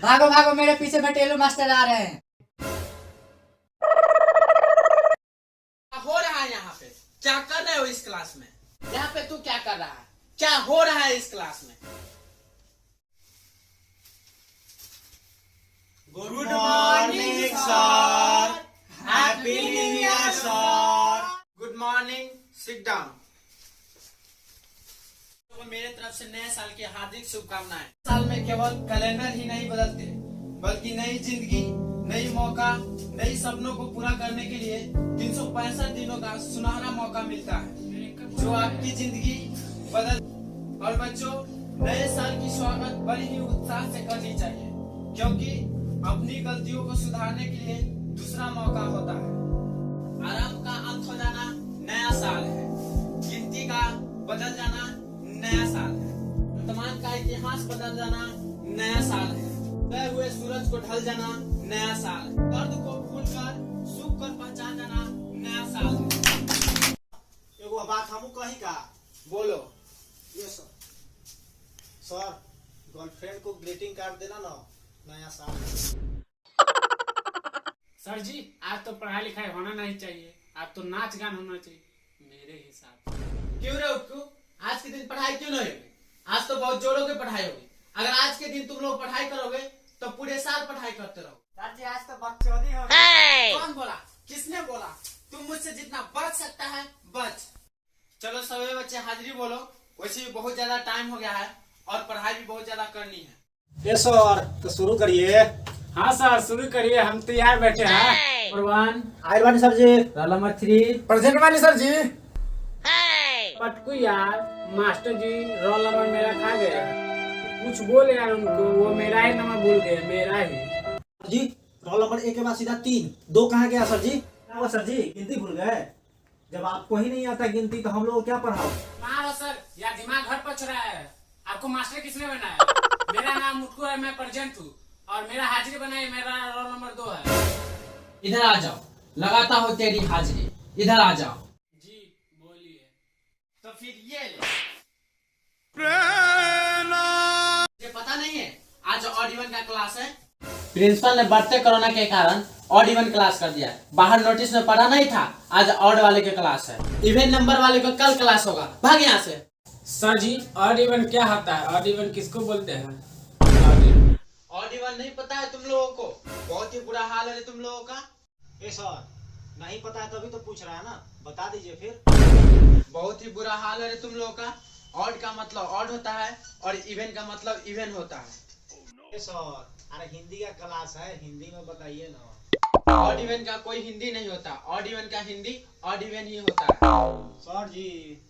भागो भागो, मेरे पीछे भटेलू मास्टर आ रहे हैं। हो रहा है यहाँ पे? क्या कर रहे हो इस क्लास में? यहाँ पे तू क्या कर रहा है? क्या हो रहा है इस क्लास में? Good morning sir. Happy new year sir. Good morning, sit down. मेरे तरफ से नए साल की हार्दिक शुभकामनाएं। साल में केवल कैलेंडर ही नहीं बदलते, बल्कि नई जिंदगी, नई मौका, नई सपनों को पूरा करने के लिए 365 दिनों का सुनहरा मौका मिलता है, जो आपकी जिंदगी बदल। और बच्चों, नए साल की स्वागत बड़ी ही उत्साह से करनी चाहिए, क्योंकि अपनी गलतियों को सुधारने के लिए दूसरा मौका होता है। आराम का अंत हो जाना नया साल है, गिनती का बदल जाना नया साल है, वर्तमान का इतिहास बदल जाना नया साल है, गए हुए सूरज को ढल जाना नया साल है, दर्द को भूलकर सुख कर पहचान जाना नया साल है। एगो बात हमू कही का? बोलो। ये सर गर्लफ्रेंड को ग्रीटिंग कार्ड देना ना नया साल। सर जी, आज तो पढ़ाई लिखाई होना नहीं चाहिए, आज तो नाच गान होना चाहिए मेरे हिसाब से। क्यों रे उक्कू, आज के दिन पढ़ाई क्यों नहीं होगी? आज तो बहुत जोरों की पढ़ाई होगी। अगर आज के दिन तुम लोग पढ़ाई करोगे तो पूरे साल पढ़ाई करते रहो। सर जी, आज तो बकचोदी हो गई। कौन बोला? किसने बोला? तुम मुझसे जितना बच सकता है बच। चलो सभी बच्चे हाजिरी बोलो। वैसे भी बहुत ज्यादा टाइम हो गया है और पढ़ाई भी बहुत ज्यादा करनी है। ये सर तो शुरू करिए। हाँ सर, शुरू करिए, हम तैयार बैठे हैं। प्रवान, आयल बानी सर जी। रोल नंबर 3 प्रेजेंट बानी सर जी। पटकू यार, मास्टर जी रोल नंबर मेरा खा गया, कुछ बोले यार उनको, वो मेरा ही नंबर भूल गए, मेरा ही। जी रोल नंबर 1 के बाद सीधा 3, 2 कहाँ गया सर जी? क्या हुआ सर जी, गिनती भूल गए? जब आपको ही नहीं आता गिनती तो हम लोग क्या पढ़ाओ? हाँ सर, यार दिमाग घर पर रहा है। आपको मास्टर किसने बनाया? मेरा नाम मुटकू है, मैं प्रेजेंट हूँ और मेरा हाजिरी बनाई, मेरा रोल नंबर 2 है। इधर आ जाओ, लगाता हो तेरी हाजिरी। इधर आ जाओ। जी बोलिए। तो फिर ये ले। ये पता नहीं है आज ऑड इवन का क्लास है? प्रिंसिपल ने बढ़ते कोरोना के कारण ऑड इवन क्लास कर दिया है। बाहर नोटिस में पढ़ा नहीं था, आज ऑड वाले के क्लास है। इवन नंबर वाले को कल क्लास होगा। भाग यहाँ से। सर जी, ऑड इवन क्या होता है? ऑड इवन किसको बोलते हैं? ऑड इवन नहीं पता है तुम लोगों को? बहुत ही बुरा हाल है तुम लोगों का। ए सर नहीं पता है तभी तो पूछ रहा है ना, बता दीजिए फिर। बहुत ही बुरा हाल है तुम लोगों का। ऑड का मतलब ऑड होता है और इवन का मतलब इवन होता है। ए सर अरे हिंदी का क्लास है, हिंदी में बताइए ना। ऑड इवन का कोई हिंदी नहीं होता। ऑड इवन का हिंदी ऑड इवन ही होता है। सर जी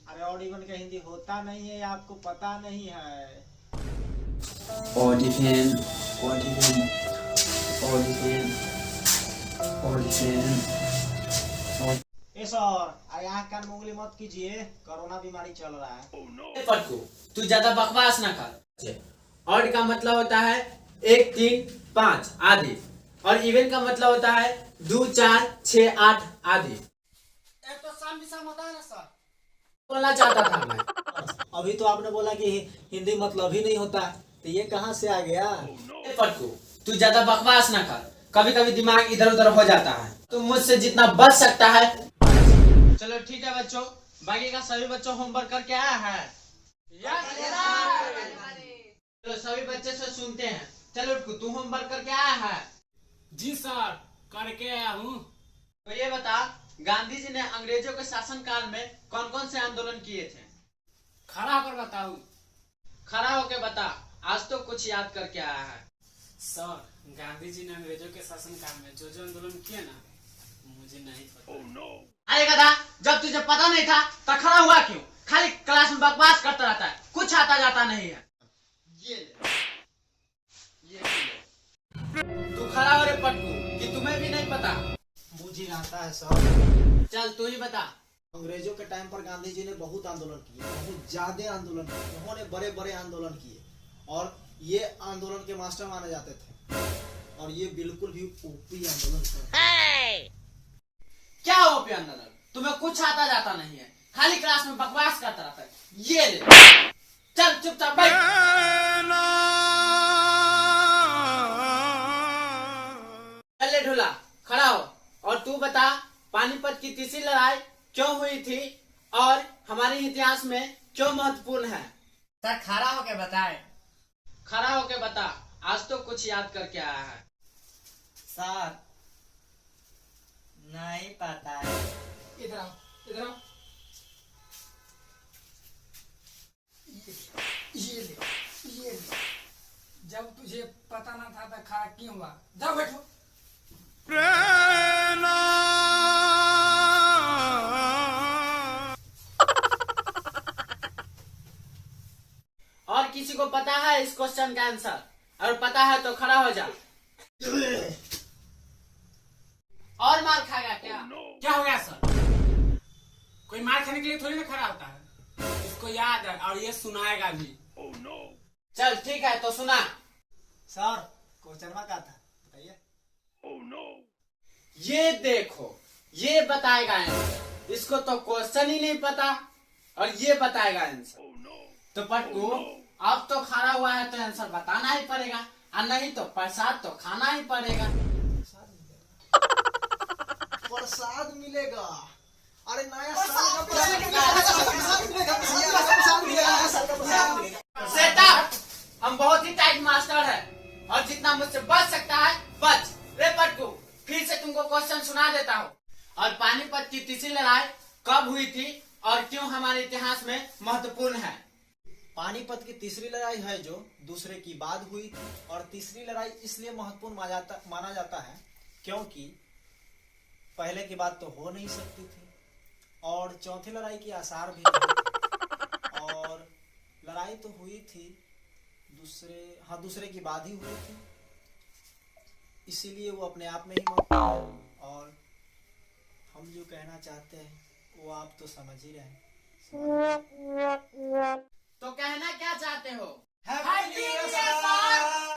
अरे ऑड इवन का हिंदी होता नहीं है, आपको पता नहीं है। Odd even, odd even, odd even, odd even. ए सर अरे आँख कान मुंगली मत कीजिए, कोरोना बीमारी चल रहा है। पटकू, तू ज्यादा बकवास ना कर। ऑड का मतलब होता है 1, 3, 5 आदि, और इवन का मतलब होता है 2, 4, 6, 8 आदि। एक तो शाम विषम होता है ना सर। बोलना चाहता था मैं। अभी तो आपने बोला कि हिंदी मतलब ही नहीं होता, तो ये कहाँ से आ गया? पटकू, तू ज्यादा बकवास ना कर, कभी कभी दिमाग इधर उधर हो जाता है। तुम मुझसे जितना बच सकता है। चलो ठीक है बच्चों, बाकी का सभी बच्चों होमवर्क करके आया है? चलो सभी बच्चे से सुनते हैं। चलो तू होमवर्क करके आया है? जी सर, करके आया हूँ। तो ये बता, गांधी जी ने अंग्रेजों के शासन काल में कौन कौन से आंदोलन किए थे? खड़ा होकर बताऊँ? खड़ा होके बता, आज तो कुछ याद करके आया है। सर, गांधी जी ने अंग्रेजों के शासन काल में जो जो आंदोलन किए ना, मुझे नहीं पता। अरे गधा, जब तुझे पता नहीं था तो खड़ा हुआ क्यों? खाली क्लास में बकवास करता रहता है, कुछ आता जाता नहीं है। ये ले, ये ले। तू खड़ा हो रे पटकू, कि तुम्हें भी नहीं पता? जी आता है सर। चल तू ही बता। अंग्रेजों के टाइम पर गांधी जी ने बहुत आंदोलन किए, बहुत ज्यादा आंदोलन किए। उन्होंने बड़े बड़े आंदोलन किए और ये आंदोलन के मास्टर माने जाते थे। और ये बिल्कुल भी ओपी आंदोलन था। क्या ओपी आंदोलन? तुम्हें कुछ आता जाता नहीं है, खाली क्लास में बकवास करता रहता है। ये ले, चल चुपचाप बैठ। चल ले ढोला, खड़ा हो और तू बता पानीपत की तीसरी लड़ाई क्यों हुई थी और हमारे इतिहास में क्यों महत्वपूर्ण है। सर खड़ा होके बताए। खड़ा होके बता, आज तो कुछ याद करके आया है। सर नहीं पता है। इधर आओ, इधर आओ। ये ले। जब तुझे पता ना था तो खड़ा क्यों हुआ? जाओ बैठो। और किसी को पता है इस क्वेश्चन का आंसर? और पता है तो खड़ा हो जा। और मार खाएगा क्या? क्या हो गया सर? कोई मार खाने के लिए थोड़ी ना खड़ा होता है। इसको याद है और ये सुनाएगा भी। चल ठीक है तो सुना। सर क्वेश्चन का था, बताइए। ये देखो, ये बताएगा आंसर। इसको तो क्वेश्चन ही नहीं पता और ये बताएगा आंसर। तो पटकू अब तो खड़ा हुआ है तो आंसर बताना ही पड़ेगा, और नहीं तो प्रसाद तो खाना ही पड़ेगा। प्रसाद मिलेगा? अरे नया साल का प्रसाद मिलेगा। सेटा, हम बहुत ही टाइट मास्टर है और जितना मुझसे बच सकता है बच। रे पटकू, फिर से तुमको क्वेश्चन सुना देता हूँ। और पानीपत की तीसरी लड़ाई कब हुई थी और क्यों हमारे इतिहास में महत्वपूर्ण है? पानीपत की तीसरी लड़ाई है जो दूसरे की बाद हुई थी, और तीसरी लड़ाई इसलिए महत्वपूर्ण माना जाता है क्योंकि पहले की बात तो हो नहीं सकती थी और चौथी लड़ाई की आसार भी नहीं। और लड़ाई तो हुई थी दूसरे की बाद ही हुई थी, इसीलिए वो अपने आप में ही महत्वपूर्ण है। और हम जो कहना चाहते हैं वो आप तो समझ ही रहे हैं। तो कहना क्या चाहते हो? Happy new year sir.